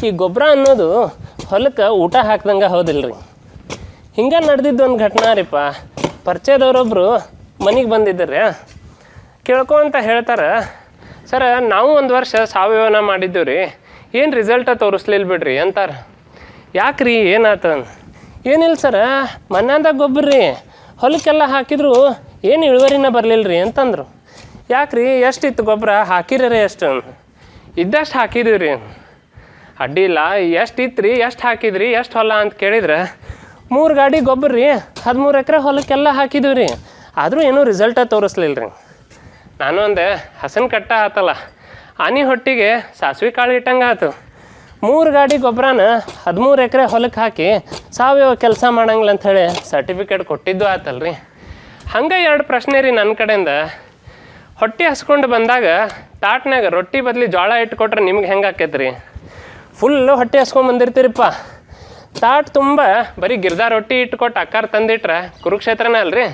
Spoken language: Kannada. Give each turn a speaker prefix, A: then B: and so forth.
A: ಈ ಗೊಬ್ಬರ ಅನ್ನೋದು ಹೊಲಕ್ಕೆ ಊಟ ಹಾಕ್ದಂಗೆ ಹೌದಿಲ್ರಿ. ಹಿಂಗೆ ನಡೆದಿದ್ದು ಒಂದು ಘಟನಾ ರೀಪ್ಪ. ಪರಿಚಯದವ್ರೊಬ್ಬರು ಮನೆಗೆ ಬಂದಿದ್ದಾರೆ. ಕೇಳ್ಕೊಂತ ಹೇಳ್ತಾರೆ, ಸರ ನಾವು ಒಂದು ವರ್ಷ ಸಾವಯವನ ಮಾಡಿದ್ದೀವಿ ರೀ, ಏನು ರಿಸಲ್ಟ ತೋರಿಸ್ಲಿಲ್ಲ ಬಿಡ್ರಿ ಅಂತಾರೆ. ಯಾಕ್ರಿ ಏನಾತ? ಏನಿಲ್ಲ ಸರ, ಮನ್ಯಾದಾಗ ಗೊಬ್ಬರ ರೀ, ಹೊಲಕ್ಕೆಲ್ಲ ಹಾಕಿದ್ರು ಏನು ಇಳುವರಿನ ಬರಲಿಲ್ಲ ರೀ ಅಂತಂದರು. ಯಾಕ್ರಿ ಎಷ್ಟಿತ್ತು ಗೊಬ್ಬರ ಹಾಕಿರಿ ಎಷ್ಟು? ಇದ್ದಷ್ಟು ಹಾಕಿದೀವಿ ರೀ. ಅಡ್ಡಿಲ್ಲ, ಎಷ್ಟು ಇತ್ತು ರೀ, ಎಷ್ಟು ಹಾಕಿದ್ರಿ, ಎಷ್ಟು ಹೊಲ ಅಂತ ಕೇಳಿದ್ರೆ 3 ಗಾಡಿ ಗೊಬ್ಬರ ರೀ, 13 ಎಕರೆ ಹೊಲಕ್ಕೆಲ್ಲ ಹಾಕಿದ್ದೀವಿ ರೀ, ಆದರೂ ಏನೂ ರಿಸಲ್ಟ ತೋರಿಸ್ಲಿಲ್ಲ ರೀ. ನಾನು ಅಂದೆ, ಹಸನ ಕಟ್ಟ ಆತಲ್ಲ, ಆನೆ ಹೊಟ್ಟಿಗೆ ಸಾಸಿವೆ ಕಾಳು ಇಟ್ಟಂಗೆ ಆಯ್ತು. 3 ಗಾಡಿ ಗೊಬ್ಬರನ 13 ಎಕರೆ ಹೊಲಕ್ಕೆ ಹಾಕಿ ಸಾವಯವ ಕೆಲಸ ಮಾಡಂಗಿಲ್ಲ ಅಂಥೇಳಿ ಸರ್ಟಿಫಿಕೇಟ್ ಕೊಟ್ಟಿದ್ದು ಆತಲ್ರಿ. ಹಂಗೆ 2 ಪ್ರಶ್ನೆ ರೀ ನನ್ನ ಕಡೆಯಿಂದ. ಹೊಟ್ಟೆ ಹಸ್ಕೊಂಡು ಬಂದಾಗ ತಾಟ್ನಾಗ ರೊಟ್ಟಿ ಬದಲಿ ಜೋಳ ಇಟ್ಕೊಟ್ರೆ ನಿಮ್ಗೆ ಹೆಂಗೆ ಆಕೈತ್ರಿ? ಫುಲ್ಲು ಹೊಟ್ಟೆ ಹಸ್ಕೊಂಡು ಬಂದಿರ್ತೀರಿಪ್ಪ. ತಾಟ್ ತುಂಬ ಬರೀ ಗಿರ್ದ ರೊಟ್ಟಿ ಇಟ್ಕೊಟ್ಟು ಅಕ್ಕಾರ ತಂದಿಟ್ರೆ ಕುರುಕ್ಷೇತ್ರನೇ ಅಲ್ರಿ.